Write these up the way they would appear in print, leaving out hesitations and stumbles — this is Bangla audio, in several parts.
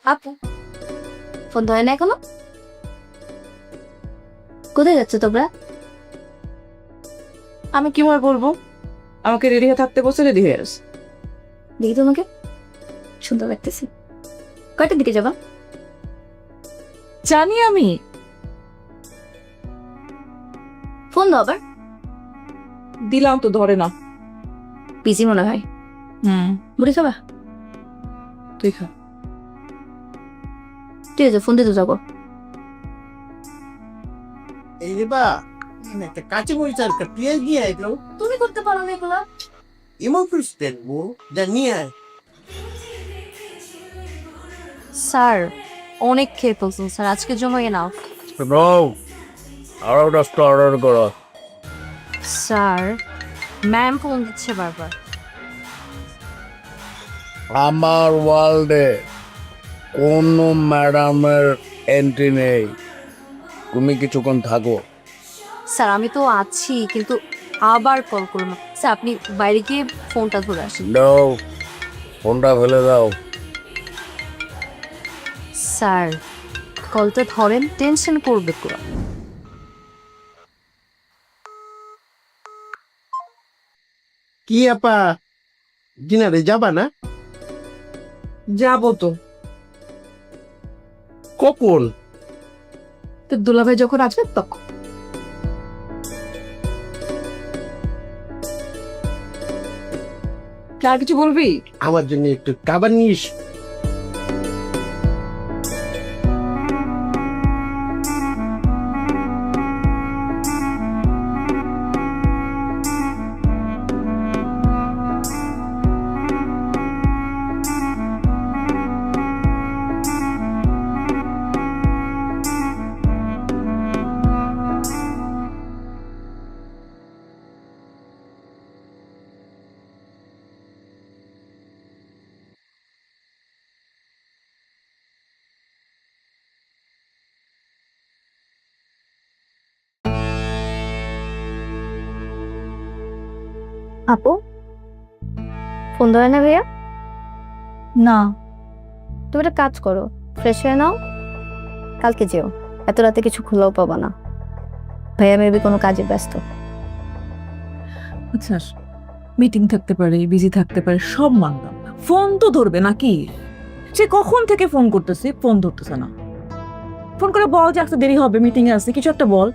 আপু ফোন ধরে না এখনো? কোথায় যাচ্ছ তোমরা? আমি কি মনে বলবো, আমাকে রেডি হয়ে থাকতে বসে রেডি হয়ে আস। দেখি তোমাকে সুন্দর লাগতেছে। কয়টার দিকে যাবা? জানি আমি। ফোন দাও আবার। দিলাম তো ধরে না। বিজি মনে হয়। বুড়ি খাবা? তুই খা। ঠিক আছে, ফোন দিতে যাবো। এই রে বা একটা কাঁচা মরিচ আর একটা পেঁয়াজ নিয়ে আইলো। তুমি করতে পারো না এগুলা? এমন করিস দেখবো যা নিয়ে আয়। স্যার অনেক খেয়ে ফেলছেন স্যার, আজকের জন্য এনাফ। নাও আরো 10টা অর্ডার করো। স্যার ম্যাম ফোন দিচ্ছে বারবার। আমার ওয়ার্ল্ডে কোনো ম্যাডামের এন্ট্রি নেই, তুমি কিছুক্ষণ থাকো। স্যার আমি তো আছি, কিন্তু আবার কল করুন। স্যার আপনি বাইরে গিয়ে ফোনটা ধরে আসেন। দাও ফোনটা ফেলে দাও। স্যার কলটা ধরেন, টেনশন করবে তো। কি আপা, ডিনারে যাবা না? যাবো তো। কখন? তো দুলাভাই যখন আসবে তখন। আর কিছু বলবি? আমার জন্য একটু খাবার নিস। আপু ফোন ধরে না ভাইয়া? না, তুমি একটা কাজ করো, ফ্রেশ হয়ে নাও, কালকে যেও। এত রাতে কিছু খোলাও পাবা না। ভাইয়া মেবি কোনো কাজে ব্যস্ত। আচ্ছা, মিটিং থাকতে পারে, বিজি থাকতে পারে, সব মানলাম। ফোন তো ধরবে নাকি? সে কখন থেকে ফোন করতেছে, ফোন ধরতেছে না। ফোন করে বল যে আজকে দেরি হবে, মিটিং এ আছে, কিছু একটা বল।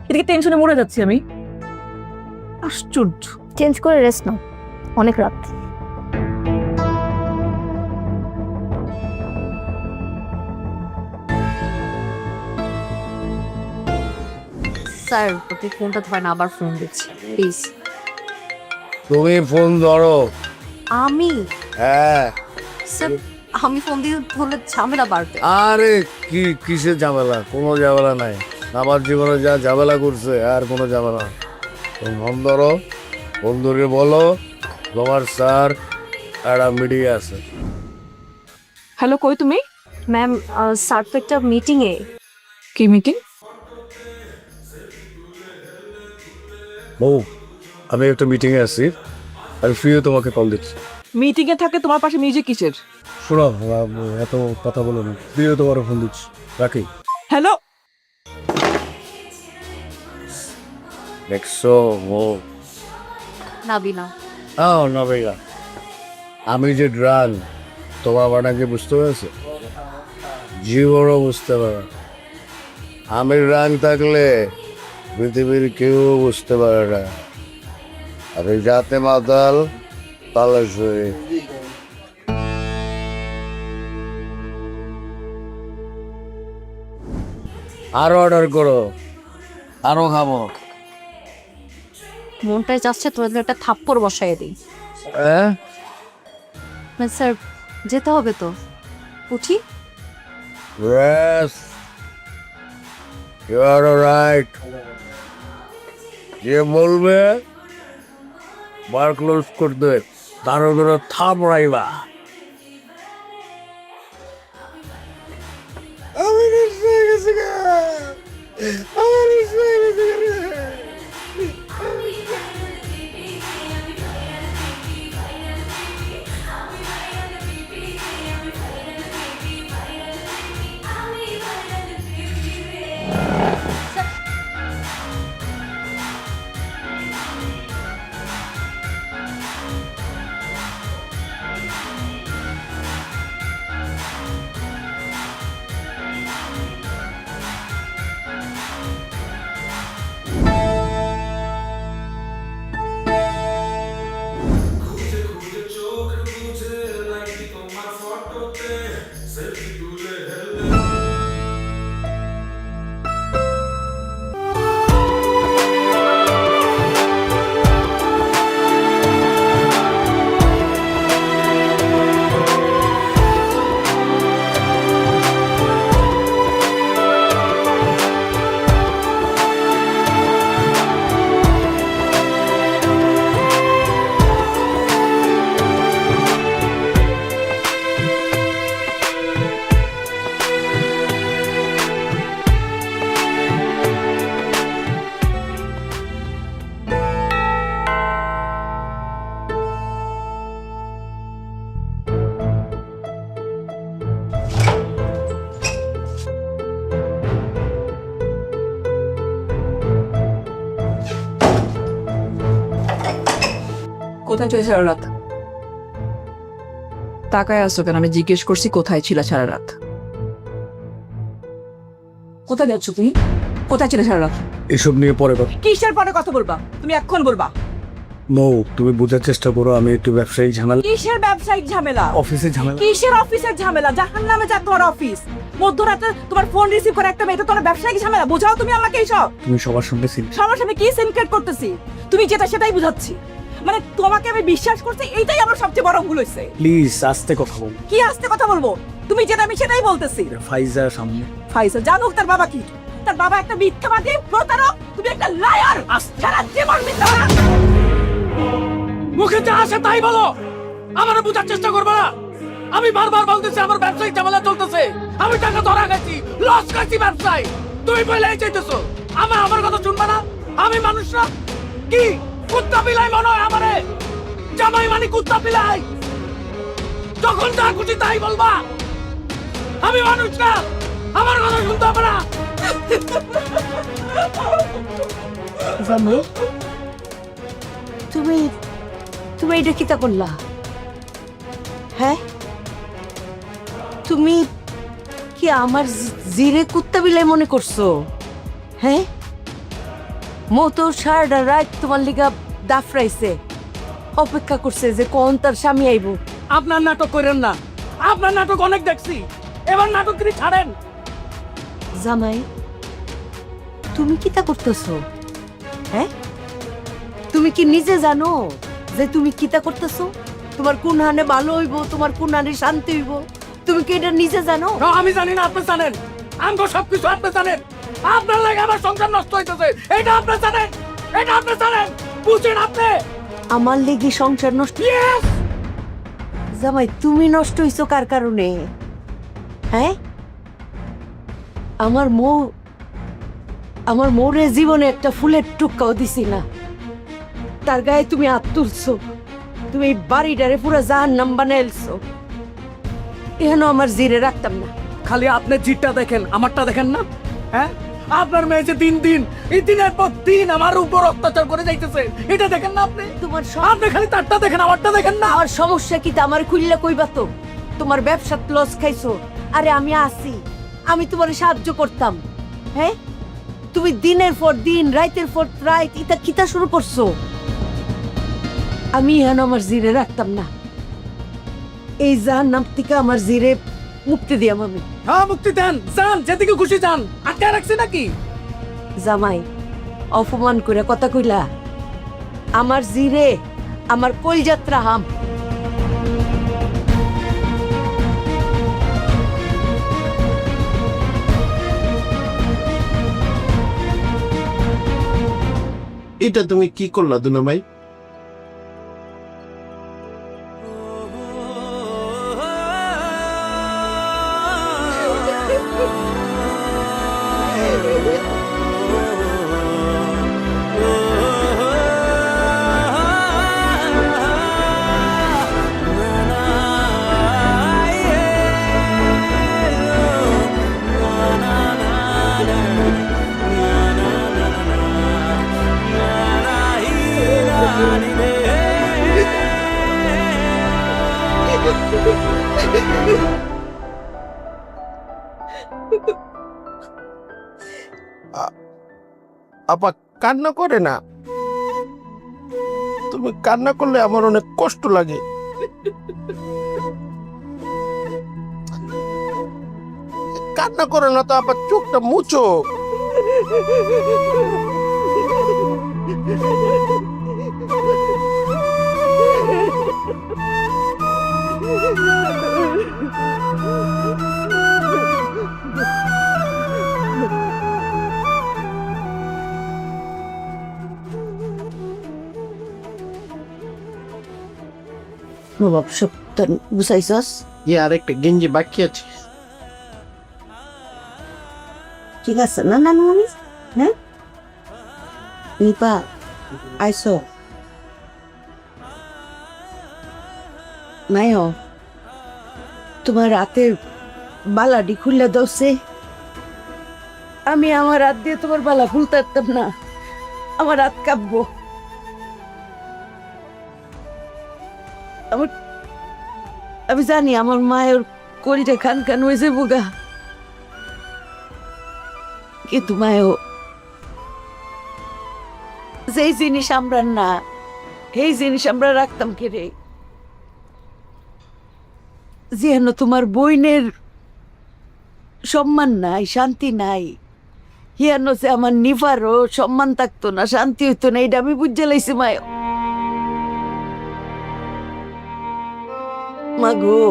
এদিকে টেনশনে মরে যাচ্ছি আমি। আশ্চর্য। চেঞ্জ করে রেস্ট নাও, অনেক রাত। স্যার আপনি ফোনটা ধরেন, আবার ফোন দিচ্ছি প্লিজ। তুমি ফোন ধরো। আমি? হ্যাঁ। স্যার আমি ফোন দিয়ে ধরলে ঝামেলা বাড়বে। আরে কিসের ঝামেলা? কোনো ঝামেলা নাই। আমার জীবনে যা ঝামেলা করছে আর কোনো ঝামেলা না। তুমি ফোন ধরো, বন্ধুকে বলো তোমার স্যার একটা মিটিং আছে। হ্যালো, কই তুমি? ম্যাম স্যার তো একটা মিটিংয়ে। কি মিটিং? বউ, আমি একটা মিটিংয়ে আছি, আমি ফ্রি তোমাকে কল দিচ্ছি। মিটিং এ থাকে তোমার পাশে মিউজিক কিসের? শোনো, এত কথা বলো না, ফ্রি তোমার ফোন দিচ্ছি, রাখি। হ্যালো। দেখছো বউ? নাবিনা। না ভাইয়া, আমি যে ড্রান তোমার বানাকে বুঝতে পেরেছো? জীবনও বুঝতে পারে না। আমি ড্রান থাকলে পৃথিবীর কেউ বুঝতে পারে না। আমি যাতে মাতাল তাহলে শুয়ে আরো অর্ডার করো, আরো খাবো। মনটাই চাচ্ছে তোদের একটা থাপ্পড় বসাই দিই। হ্যাঁ, স্যার যেতে হবে তো, উঠি। Yes, you are right. যে বলবে বার ক্লোজ করতে তার উপরে থাপ রাইবা। আমি নিশ্চয় গেছি গা, আমি নিশ্চয় গেছি গা। কোথায় ছিল সারা রাত? তাকায় আসছো কেন? আমি জিজ্ঞেস করছি কোথায় ছিল সারা রাত। কোথায় যাচ্ছ তুমি? কোথায় ছিল সারা রাত? এসব নিয়ে পরে কথা। কিসের পরে কথা বলবা? তুমি এখন বলবা। মৌ, তুমি বোঝার চেষ্টা করো, আমি একটু ব্যবসায়িক ঝামেলা। কিসের ব্যবসায়িক ঝামেলা? অফিসে ঝামেলা। কিসের অফিসের ঝামেলা? জাহান্নামে যা তোমার অফিস। মধ্যরাতে তোমার ফোন রিসিভ করে একটা মেয়ে, তো তোমার ব্যবসায়িক ঝামেলা। বোঝাও তুমি আমাকে এইসব। তুমি সবার সঙ্গে সবার সামনে কি সিনক্রেট করতেছি? তুমি যেটা সেটাই বুঝাচ্ছি। মানে তোমাকে আমি বিশ্বাস করছি, এইটাই আমার সবচেয়ে বড় ভুল হয়েছে। প্লিজ আস্তে কথা বল। কি আস্তে কথা বলবো? তুমি যেটা আমি সেটাই বলতেছি। ফাইজার সামনে। ফাইসাল জানুক তার বাবা কি। তার বাবা একটা মিথ্যাবাদী, প্রতারক। তুমি একটা লায়ার। সারা জীবন মিথ্যাবাদ। মুখে যা আসে তাই বলো, আমার বোঝার চেষ্টা করবে না। আমি বারবার বলতেছি আমার ব্যবসায়িক ঝামেলা চলতেছে, আমি টাকা ধরা গেছি, লস খাইছি ব্যবসায়। তুমি বলেই চাইতেছো আমার কথা শুনবে না? আমি মানুষ না কি? কুত্তা বিলাই মনে হয় আমারে? জামাই মানে কুত্তা বিলাই? যখন যা খুশি তাই বলবা। আমি মানুষ না, আমার কথা শুনতে হবে না। জামাই, তুমি তুমি এটা কিতা করলা? হ্যাঁ, তুমি কি আমার জিরে কুত্তা বিলাই মনে করছো? হ্যাঁ, মতো সারাটা রাত তোমার লিগা দাফরাইছে, অপেক্ষা করছে যে কোন তার স্বামী আইব। আপনার নাটক করেন না, আপনার নাটক অনেক দেখছি, এবার নাটক তিনি ছাড়েন। জামাই, তুমি কিতা করতেছো? হ্যাঁ, তুমি কি নিজে জানো যে তুমি কিতা করতেছো? তোমার কোন হানে ভালো হইব, তোমার কোন হানে শান্তি হইব, তুমি কি এটা নিজে জানো? না, আমি জানি না, আপনি জানেন। আমগো সবকিছু আপনি জানেন। আপনার লাগে আমার সংসার নষ্ট হইতেছে, এটা আপনি জানেন, এটা আপনি জানেন, বুঝেন আপনি। আমার লেগে সংসার নষ্ট? Yes! জামাই, তুমি নষ্ট হইছো কার কারণে? হ্যাঁ, আমার মৌরে জীবনে একটা ফুলের টুকাও দিছি না, তার গায়ে তুমি হাত তুলছো। তুমি এই বাড়িটারে পুরো জাহান্নাম বানাইলছো। এখানে আমার জিরে রাখতাম না। খালি আপনি জিতটা দেখেন, আমারটা দেখেন না। হ্যাঁ, আপনার মেয়ে যে দিন দিন এই দিনের পর দিন আমার উপর অত্যাচার করে যাইতেছে, এটা দেখেন না আপনি? তোমার আপনি খালি তারটা দেখেন, আমারটা দেখেন না। আমার সমস্যা কি? তা আমার খুললে কইবা তো। তোমার ব্যবসাত লস খাইছো, আরে আমি আছি, আমি তোমার সাহায্য করতাম। হ্যাঁ, তুমি দিনের পর দিন, রাতের পর রাত ইটা কিতা শুরু করছো। আমি এখন আমার জিরে রাখতাম না। এই জাহান্নাম থেকে আমার জিরে মুক্তি দিয়াম আমি। হ্যাঁ, মুক্তি দেন, যান যেদিকে খুশি যান। আটকে রাখছি নাকি? জামাই, অপমান করে কথা কইলা। আমার জিরে আমার কলজাত্রা হাম। এটা তুমি কি করলা দুলাভাই? আপা কান্না করে না। তুমি কান্না করলে আমার অনেক কষ্ট লাগে। কান্না করে না তো আপা, চোখটা মুছো। নবাব সপ্তাহ বুঝাইছস? আর একটা গেঞ্জি বাকি আছে। ঠিক আছে না না আমি? হ্যাঁ, নিপা আইসো। মায়ো, তোমার রাতের বালাডি খুললে দোষে। আমি আমার রাত দিয়ে তোমার বালা খুলতে পারতাম না, আমার রাত কাঁপবো। আমি জানি আমার মায়ের কলিটা খান খান হয়েছে বোগা, কিন্তু মায়ও যেই জিনিস আমরা না, এই জিনিস আমরা রাখতাম কে রে? যেন তোমার বইনের সম্মান নাই, শান্তি নাই, হিয়ানো যে আমার নিফারও সম্মান থাকতো না, শান্তি হইতো না, এটা আমি বুঝে লাইছি মায়। মাগো,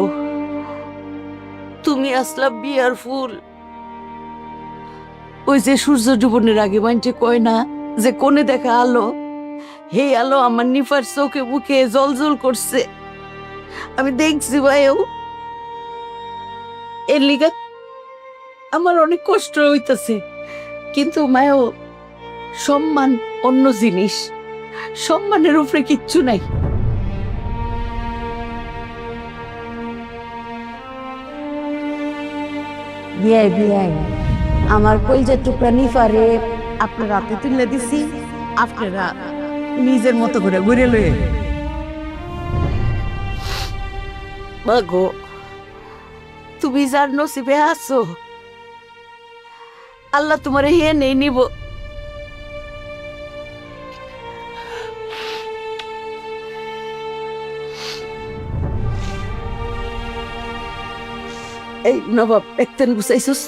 তুমি আসলা বিয়ার ফুল। ওই যে সূর্য ডুবনের আগে মাইনটে কয় না যে কোনে দেখা আলো, হে আলো আমার নিফার চোখে মুখে জল জল করছে, আমি দেখছি ভাইও। এর লিগা আমার অনেক কষ্ট হইতাছে, কিন্তু মায়ও সম্মান অন্য জিনিস, সম্মানের উপরে কিচ্ছু নাই। বিয়াই বিয়াই আমার কলজার টুকরা নিফারে আপনার হাতে তুলে দিছি, আপনারা নিজের মতো করে ঘুরে লয়ে। মাগো, তুমি যার নসিবে আছো, আল্লাহ তোমার হে নেই নিব। এই নবাব একতেন গুছাইছস?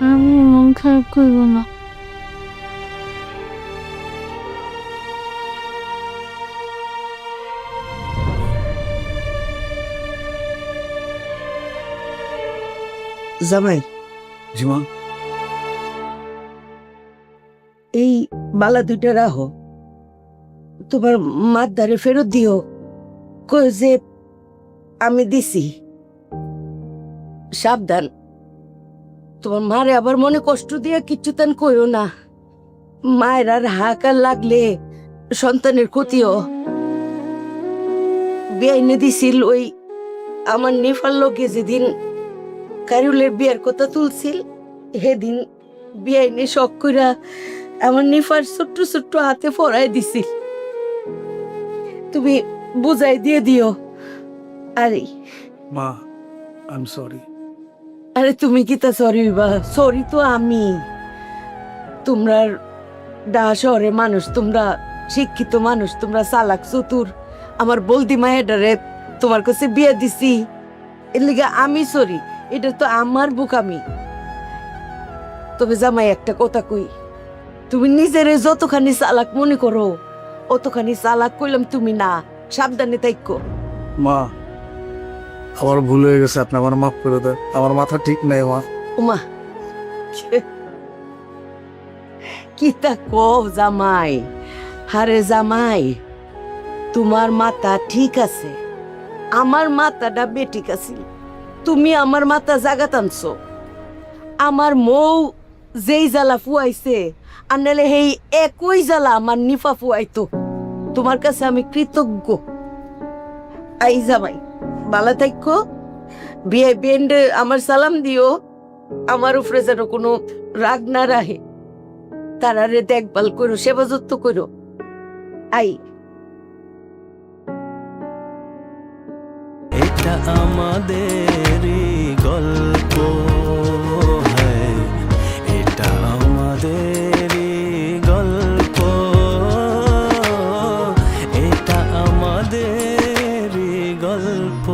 আমি মন খারাপ করবো না। জামাই, জিমা, এই বালা দুইটা রাখো, তোমার মার ধারে ফেরত দিও, কই যে আমি দিছি। সাবধান, তোমার মারে আবার মনে কষ্ট দিয়া কিচ্ছু তেন কইও না। মায়ের আর হাহাকার লাগলে সন্তানের ক্ষতিও। বেআইনে দিছিল ওই আমার নিফার লোকে যেদিন কারুলের বিয়ের কথা তুলছিল, সেদিন বেআইনে শখ কইরা আমার নিফার ছোট্ট ছোট্ট হাতে পরাই দিছিল। তুমি বুঝাই দিয়ে দিও। আরে মা, আই এম সরি। আরে তুমি কি তা সরি বা? সরি তো আমি। তোমরা ডা শহরে মানুষ, তোমরা শিক্ষিত মানুষ, তোমরা চালাক চতুর। আমার বলদি মায়েরারে তোমার কাছে বিয়ে দিছি, এর লিগে আমি সরি, এটা তো আমার বোকামি। তবে জামাই একটা কথা কই, তুমি নিজেরে যতখানি চালাক মনে করো, অতখানি চালাক কইলাম তুমি না। সাবধানে থাইকো। মা, আমার ভুল হয়ে গেছে, আপনি আমার মাফ করে দেন। আমার মাথা ঠিক নাই মা। উমা, কি তা কো জামাই? হারে জামাই, তোমার মাথা ঠিক আছে, আমার মাথাটা বেঠিক আছিল। তুমি আমার মাথা জাগাত আনছো। আমার মৌ যেই জ্বালা ফুয়াইছে, আর নাহলে সেই একই জ্বালা আমার নিফা ফুয়াইতো। তোমার কাছে আমি কৃতজ্ঞ। আই জামাই, বালা থাইকো, বিয়ে বেন্ডে আমার সালাম দিও। আমার উপরে যেন কোনো রাগ না রাহে, তারারে দেখভাল করো, সেবা যত্ন করো। আই এটা আমাদেরই গল্প, হ্যাঁ এটা আমাদেরই গল্প, এটা আমাদেরই গল্প।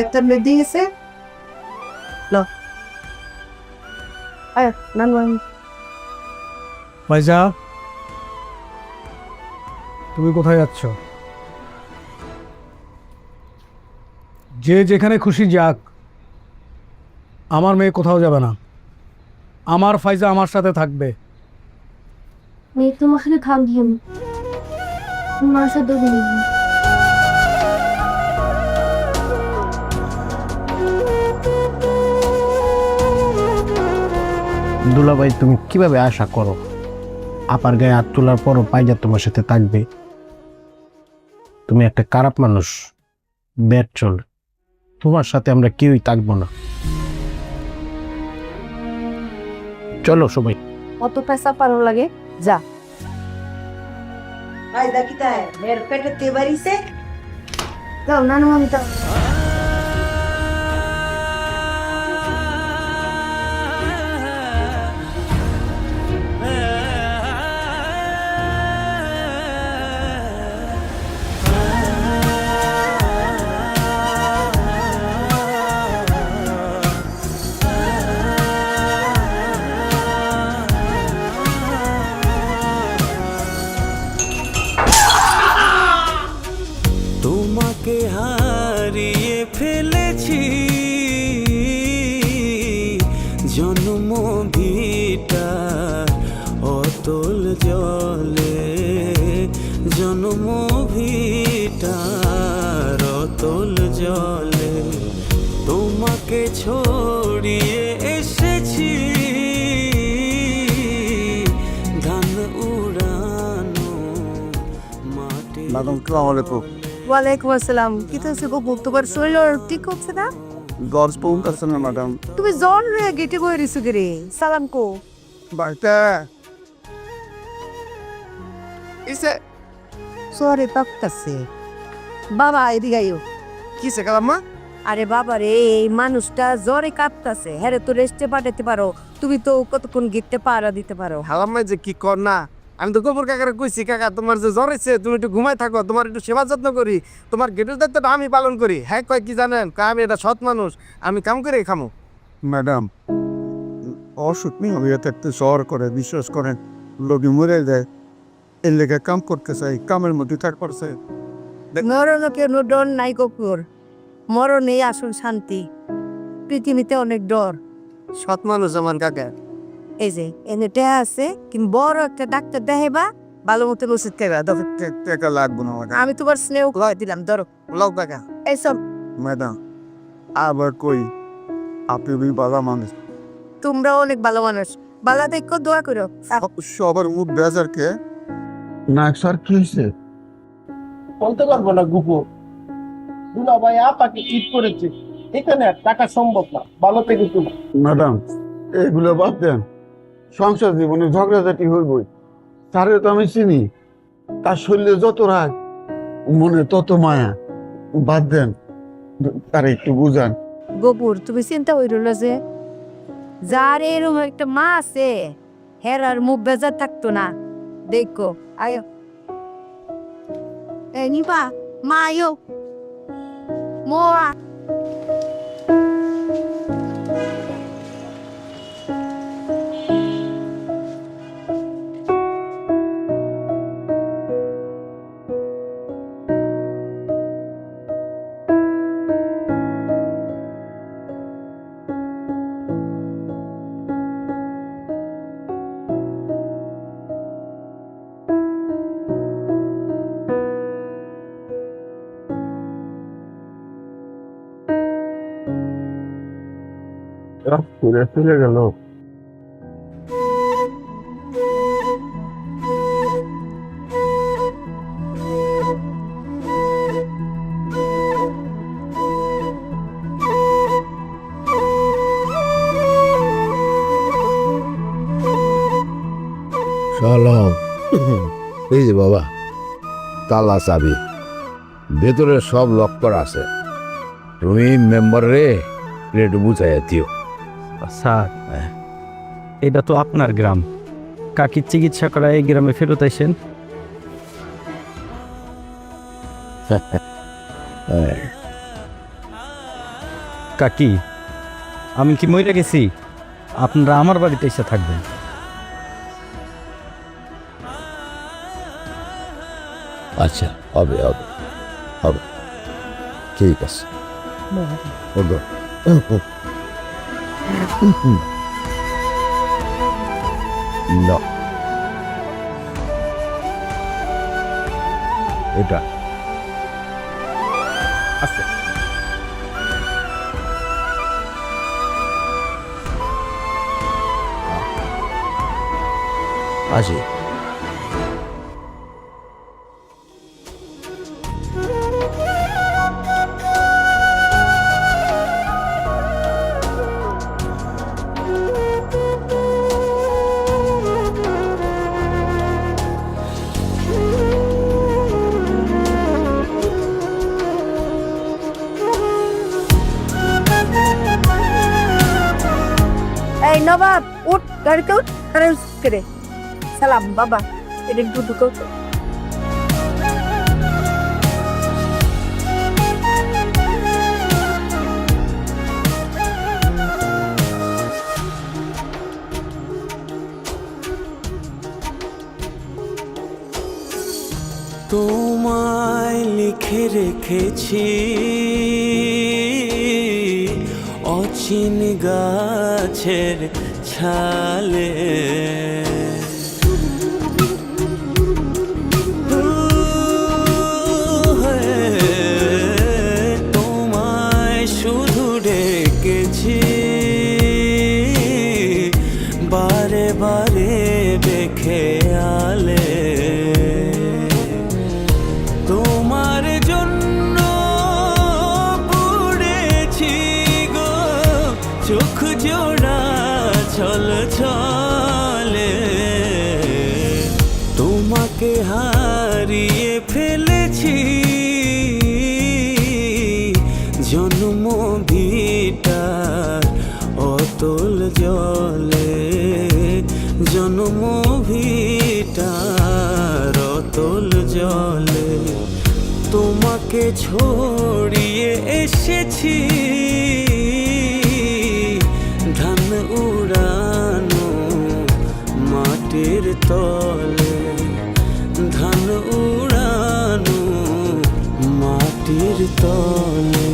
একটা মেয়ে দিয়েছে আয় নানু ভাইজা, তুমি কোথায় যাচ্ছ? যে যেখানে খুশি যাক, আমার মেয়ে কোথাও যাবে না। আমার ফাইজা আমার সাথে থাকবে। মেয়ে তোমার সাথে থাকবি তোমার সাথে দুলাভাই, তুমি কিভাবে আশা করো আপার গায়ে হাত তোলার পরও পাইজা তোমার সাথে থাকবে? তুমি একটা খারাপ মানুষ, ব্যাড চল। তোমার সাথে আমরা কেউই থাকবো না। চলো সবাই। অত পয়সা পারো লাগে যা। আই দেখি তাই এর পেটে তে বাড়িছে যাও নানু আমি যাও। তোমাকে হারিয়ে ফেলেছি জন্ম ভিটার অতল জলে, জন্ম ভিটার অতল জলে তোমাকে ছড়িয়ে এসেছি ধান উড়ানো মাটি। ম্যাডাম, আসসালামু আলাইকুম। ওয়ালাইকুম আসসালাম। কি তো সে গো তোমার শরীর ঠিক হচ্ছে না? গজ পৌঁছ আছে না ম্যাডাম? তুমি জন রে গেটে বই রিসু গরে সালাম কো বাড়িতে ইসে সরে তাকতাছে। বাবা এদিকে আইও। কিসে কালাম্মা? আরে বাবা রে, এই মানুষটা জ্বরে কাঁপতাছে, হ্যাঁ তো রেস্টে পাঠাতে পারো, তুমি তো কতক্ষণ গিটতে পাড়া দিতে পারো। হালাম্মাই যে কি কর না, আমি তো গোবর কাকারে কইছি, কাকা তোমার যে জ্বর হয়েছে তুমি একটু ঘুমাই থাকো, তোমার একটু সেবা যত্ন করি, তোমার গেটের দায়িত্বটা আমি পালন করি। হ্যাঁ কয় কি জানেন, কয় আমি এটা সৎ মানুষ, আমি কাম করে খামো। ম্যাডাম, অসুখ নেই, আমি একটু জ্বর করে, বিশ্বাস করেন লোকে মরে যায়। এর লেগে কাম করতে চাই, কামের মধ্যে থাক করছে। মরণকে ডর নাই কুকুর, মরণে আসল শান্তি। পৃথিবীতে অনেক ডর। সৎ মানুষ আমার কাকা। এই যে এনে টেহা আছে, কিন্তু বড় একটা ডাক্তার দেখাইবা, ভালো মতো ওষুধ খাইবা। ধরো, টাকা লাগবে না ম্যাডাম। আমি তোমার স্নেহ ভয় দিলাম, ধরো। লও কাকা। এইসব ম্যাডাম, আবার কই, আপনি বি বালা মানুষ, তোমরা অনেক ভালো মানুষ, বালা দেখো, দোয়া করো। সবার মুখ বেজার কে না স্যার, কি হয়েছে? বলতে পারবো না গুপো, দুলাভাই আপাকে ঈদ করেছে, এখানে আর টাকা সম্ভব না, ভালো থেকে তুমি। ম্যাডাম, এগুলো বাদ দেন। সংসার জীবনে ঝগড়াঝাটি হইবই। তারে তো আমি চিনি, তার শরীরে যত রাগ, মনে তত মায়া। বাদ দেন, তারে একটু বুঝান। গোপুর, তুমি চিন্তা হইল যে যার এরকম একটা মা আছে, হের আর মুখ বেজার থাকতো না। দেখো আয়ো, এই নিপা মা আয়ো, মোয়া। চলে গেল। সালাম। এই যে বাবা, তালা চাবি, ভেতরে সব লক করা আছে। তুমি মেম্বার রে একটু বুঝাই দিও। স্যার, এটা তো আপনার গ্রাম, কাকির চিকিৎসা করা এই গ্রামে ফেরত আইসেন। কাকি, আমি কি মরে গেছি? আপনারা আমার বাড়িতে এসে থাকবেন। আচ্ছা, হবে হবে হবে, ঠিক আছে। ওগো। না, এটা আচ্ছা, আসি। এই নবাব, উঠ, গাড়িতে উঠ, করে সালাম বাবা, এটা একটু ঢুকো তো। তোমায় লিখে রেখেছি অচিন গাছের ছালে, তোমায় শুধু ডেকেছি বারে বারে দেখে আলে, তোমার জন্য পড়েছি গো চোখ জোড়া ছল ছলে, তোমাকে হারিয়ে ফেলেছি জন্ম ভিটার অতল জলে, জন্ম ভিটার অতল জলে, তোমাকে ছড়িয়ে এসেছি ধান উড়ানো মাটির তলে, ধান উড়ানো মাটির তলে।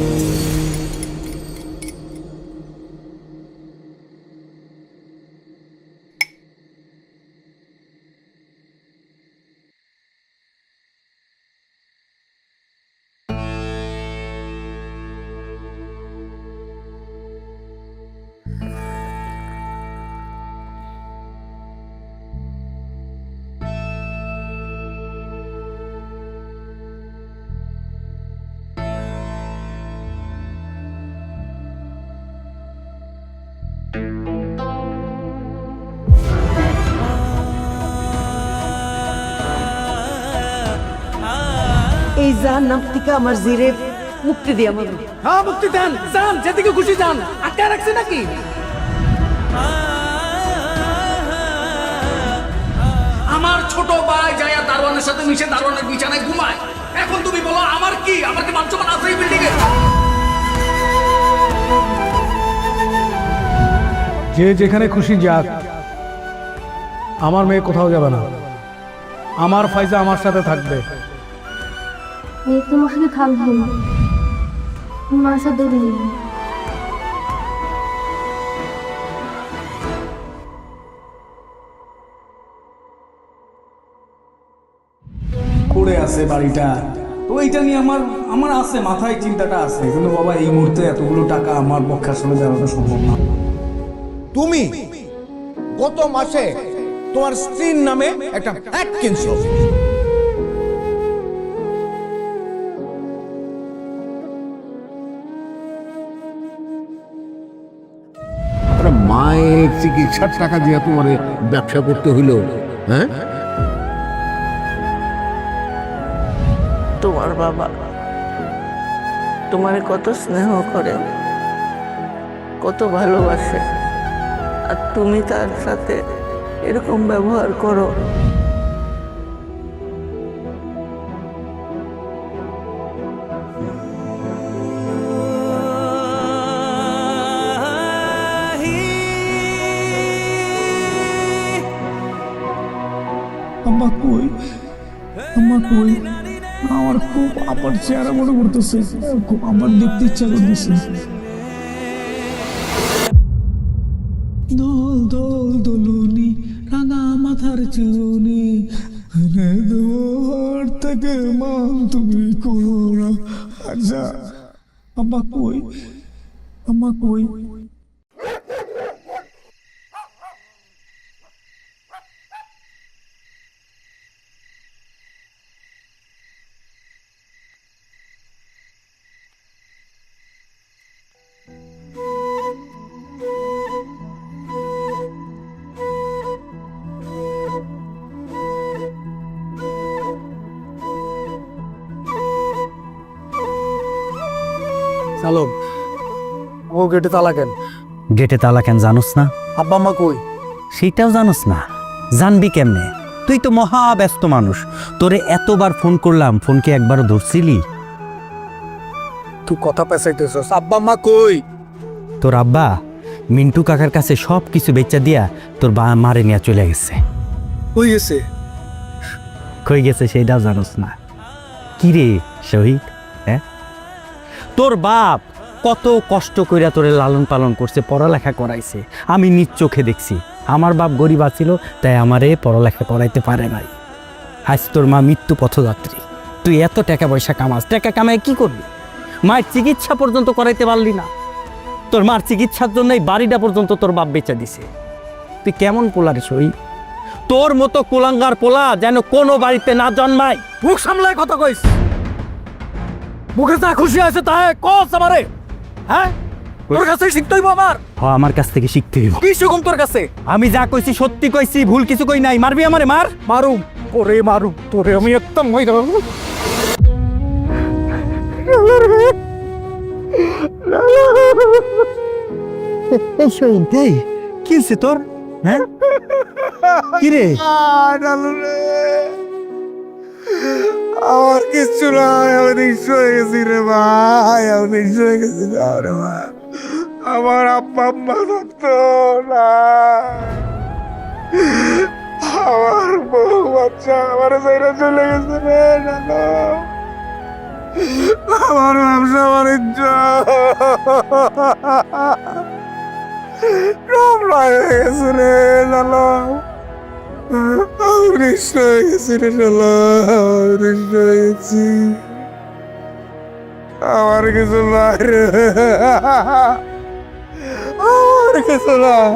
এই জাহান্নাম থেকে আমার জিরে মুক্তি দিয়ে আমার হ্যাঁ, মুক্তি দেন, যান যেদিকে খুশি যান, আটকে রাখছে নাকি? আমার ছোট ভাই যায়া দারোয়ানের সাথে মিশে দারোয়ানের বিছানায় ঘুমায়, এখন তুমি বলো আমার কি? আমার কি মান সম্মান আছে এই বিল্ডিং এ? যে যেখানে খুশি যাক, আমার মেয়ে কোথাও যাবে না। আমার ফাইজা আমার সাথে থাকবে। এই তোমার সাথে থাকবো না, তোমার সাথে দৌড়ে পড়ে আছে বাড়িটা, তো এইটা নিয়ে আমার আমার আছে মাথায় চিন্তাটা আছে, কিন্তু বাবা এই মুহূর্তে এতগুলো টাকা আমার পক্ষে আসলে জানাটা সম্ভব না। তুমি গত মাসে তোমার স্ত্রীর নামে একটা ফ্ল্যাট কিনছো, মায়ের চিকিৎসার টাকা দিয়ে তোমার ব্যবসা করতে হইল? হ্যাঁ, তোমার বাবা তোমারে কত স্নেহ করে, কত ভালোবাসে, আর তুমি তার সাথে এরকম ব্যবহার করো। আম্মা কই, আম্মা কই? আমার খুব আপার চেহারা মনে করতেছে, খুব আবার দেখতে ইচ্ছা করতেছে। দোল দোল দোলনি রাঙা মাথার চুনি, দোর থেকে মান তুমি করো না। আচ্ছা আম্মা কই, আম্মা কই? সালম, ও গেটে তালা কেন? গেটে তালা কেন জানোস না? আব্বা আম্মা কই? সেটাও জানোস না? জানবি কেমনে? তুই তো মহা ব্যস্ত মানুষ, তোরে এতবার ফোন করলাম, ফোন কি একবারও ধরছিলি? তুই কথা পেঁচাইতেছস। আব্বা আম্মা কই? তোর আব্বা মিন্টু কাকার কাছে সব কিছু বেচা দিয়া তোর মারে নিয়ে চলে গেছে। কই গেছে? কই গেছে সেটাও জানোস না? কি রে শহীদ, হ্যাঁ? তোর বাপ কত কষ্ট কইরা তোরে লালন পালন করছে, পড়ালেখা করাইছে, আমি নিজ চোখে দেখছি। আমার বাপ গরিব ছিল, তাই আমারে পড়ালেখা করাইতে পারে নাই। আজ তোর মা মৃত্যু পথযাত্রী, তুই এত টাকা পয়সা কামাস, টাকা কামায় কি করবি? মায়ের চিকিৎসা পর্যন্ত করাইতে পারলি না। তোর মার চিকিৎসার জন্য এই বাড়িটা পর্যন্ত তোর বাপ বেচা দিছে। তুই কেমন পোলা রে শহীদ? তোর মতো কুলাঙ্গার পোলা যেন কোনো বাড়িতে না জন্মায়। মুখ সামলায় কথা কইস। মুখে যা খুশি আছে তাই কস আমারে। হ্যাঁ, তোর কাছে শিখতে হইব আমার। আমার কাছ থেকে শিখতে হইব। কি শিখুম তোর কাছে? আমি যা কইছি সত্যি কইছি, ভুল কিছু কই নাই। মারবি আমারে? মার। মারুম, ওরে মারুম, তোরে আমি একদম হই দেব। এই শহীদ, এই কি হইছে তোর? হ্যাঁ, কি রে? আমার কিচ্ছু নয়, আমি নিঃস্ব হয়ে গেছি রে ভাই, আমি নিঃস্ব হয়ে গেছি রে ভাই। আমার আব্বা আম্মা থাকতো না, আমার বউ বাচ্চা আমার সাইরা চলে গেছে রে নানা। আমার ব্যবসা বাণিজ্য সব হয়ে গেছে রে নানা। আমি নিঃস্ব হয়ে গেছি রে নানা, নিঃস্ব হয়ে গেছি। আমার কিছু নাই রে, আমার কিছু নাই।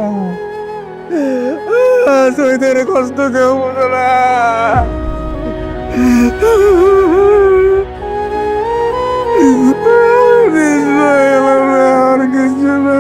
সইদের কষ্ট কেউ বোঝে না। আর কিছু না।